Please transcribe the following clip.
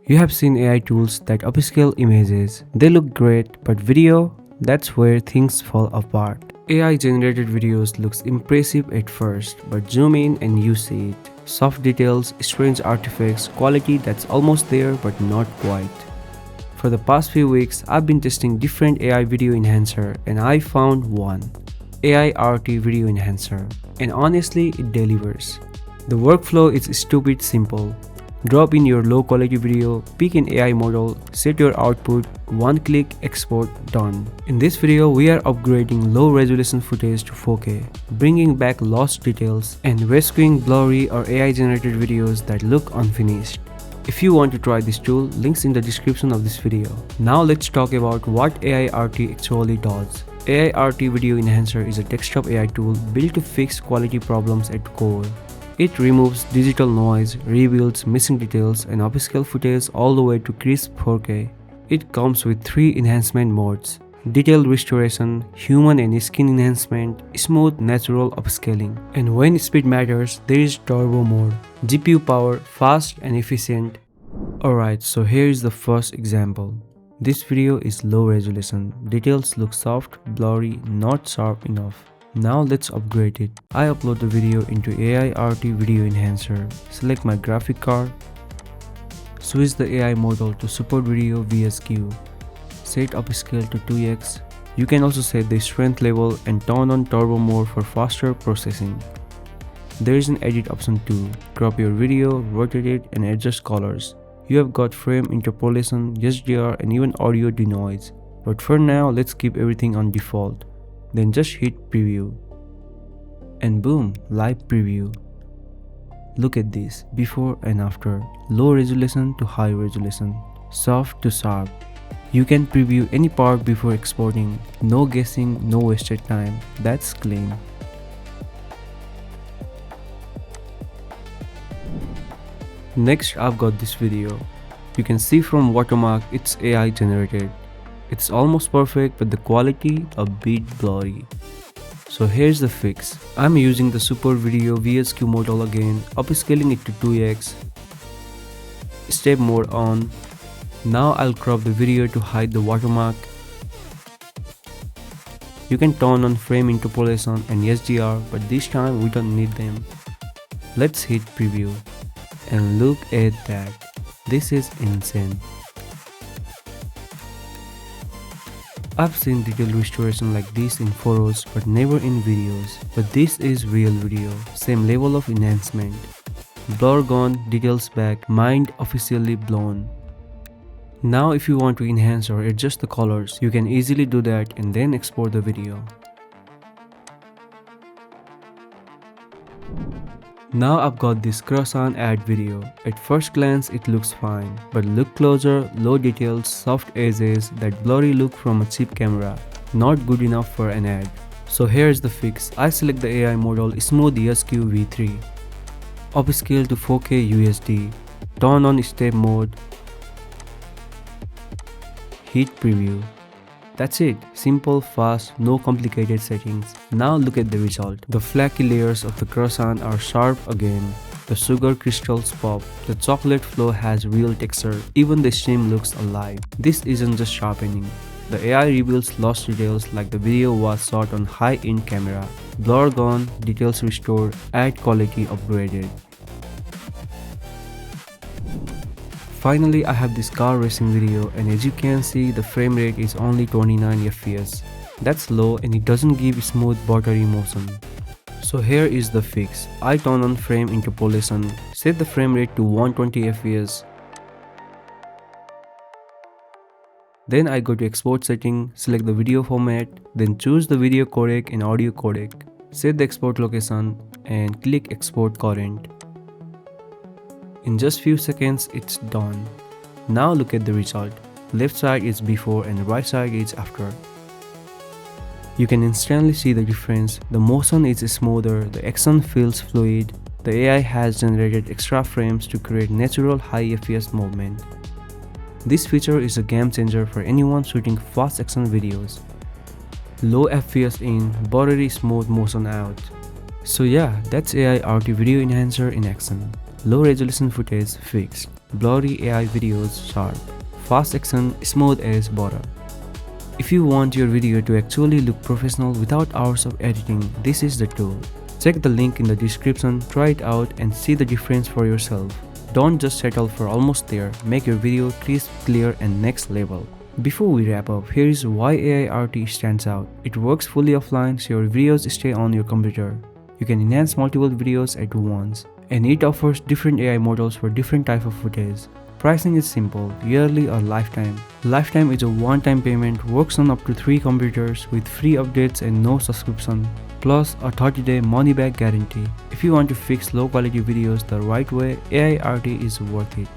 You have seen AI tools that upscale images. They look great, but video? That's where things fall apart. AI generated videos looks impressive at first, but zoom in and you see it. Soft details, strange artifacts, quality that's almost there but not quite. For the past few weeks, I've been testing different AI video enhancer and I found one. Aiarty Video Enhancer. And honestly, it delivers. The workflow is stupid simple. Drop in your low quality video, pick an AI model, set your output, one click, export, done. In this video, we are upgrading low resolution footage to 4K, bringing back lost details, and rescuing blurry or AI generated videos that look unfinished. If you want to try this tool, links in the description of this video. Now let's talk about what Aiarty actually does. Aiarty Video Enhancer is a desktop AI tool built to fix quality problems at core. It removes digital noise, rebuilds missing details, and upscale footage all the way to crisp 4K. It comes with 3 enhancement modes: detailed restoration, human and skin enhancement, smooth natural upscaling. And when speed matters, there is turbo mode, GPU power, fast and efficient. Alright, so here is the first example. This video is low resolution, details look soft, blurry, not sharp enough. Now let's upgrade it. I upload the video into Aiarty Video Enhancer, select my graphic card, switch the AI model to Support Video VSQ, set upscale to 2x. You can also set the strength level and turn on turbo mode for faster processing. There is an edit option too. Crop your video, rotate it and adjust colors. You have got frame interpolation, HDR and even audio denoise. But for now, let's keep everything on default. Then just hit preview. And boom, live preview. Look at this, before and after. Low resolution to high resolution, soft to sharp. You can preview any part before exporting. No guessing, no wasted time. That's clean. Next, I've got this video. You can see from watermark it's AI generated. It's almost perfect, but the quality a bit blurry. So here's the fix. I'm using the Support Video VSQ model again, upscaling it to 2x. Step mode on. Now I'll crop the video to hide the watermark. You can turn on frame interpolation and HDR, but this time we don't need them. Let's hit preview. And look at that. This is insane. I've seen detailed restoration like this in photos but never in videos. But this is real video, same level of enhancement. Blur gone, details back, mind officially blown. Now if you want to enhance or adjust the colors, you can easily do that and then export the video. Now I've got this cross-on ad video. At first glance it looks fine, but look closer, low details, soft edges, that blurry look from a cheap camera. Not good enough for an ad. So here's the fix. I select the AI model Smooth ESQ V3. Upscale to 4K UHD. Turn on step mode. Hit preview. That's it. Simple, fast, no complicated settings. Now look at the result. The flaky layers of the croissant are sharp again. The sugar crystals pop. The chocolate flow has real texture. Even the shim looks alive. This isn't just sharpening. The AI reveals lost details like the video was shot on high-end camera. Blur gone, details restored, ad quality upgraded. Finally, I have this car racing video and as you can see, the frame rate is only 29 FPS. That's low and it doesn't give smooth buttery motion. So here is the fix. I turn on frame interpolation, set the frame rate to 120 FPS. Then I go to export setting, select the video format, then choose the video codec and audio codec. Set the export location and click export current. In just few seconds, it's done. Now look at the result. Left side is before and right side is after. You can instantly see the difference. The motion is smoother, the action feels fluid. The AI has generated extra frames to create natural high FPS movement. This feature is a game changer for anyone shooting fast action videos. Low FPS in, buttery smooth motion out. So yeah, that's Aiarty Video Enhancer in action. low resolution footage fixed, blurry AI videos sharp, fast action smooth as butter. If you want your video to actually look professional without hours of editing, this is the tool. Check the link in the description, try it out and see the difference for yourself. Don't just settle for almost there, make your video crisp, clear and next level. Before we wrap up, here is why Aiarty stands out. It works fully offline so your videos stay on your computer. You can enhance multiple videos at once. And it offers different AI models for different type of footage. Pricing is simple, yearly or lifetime. Lifetime is a one-time payment, works on up to 3 computers with free updates and no subscription, plus a 30-day money-back guarantee. If you want to fix low-quality videos the right way, Aiarty is worth it.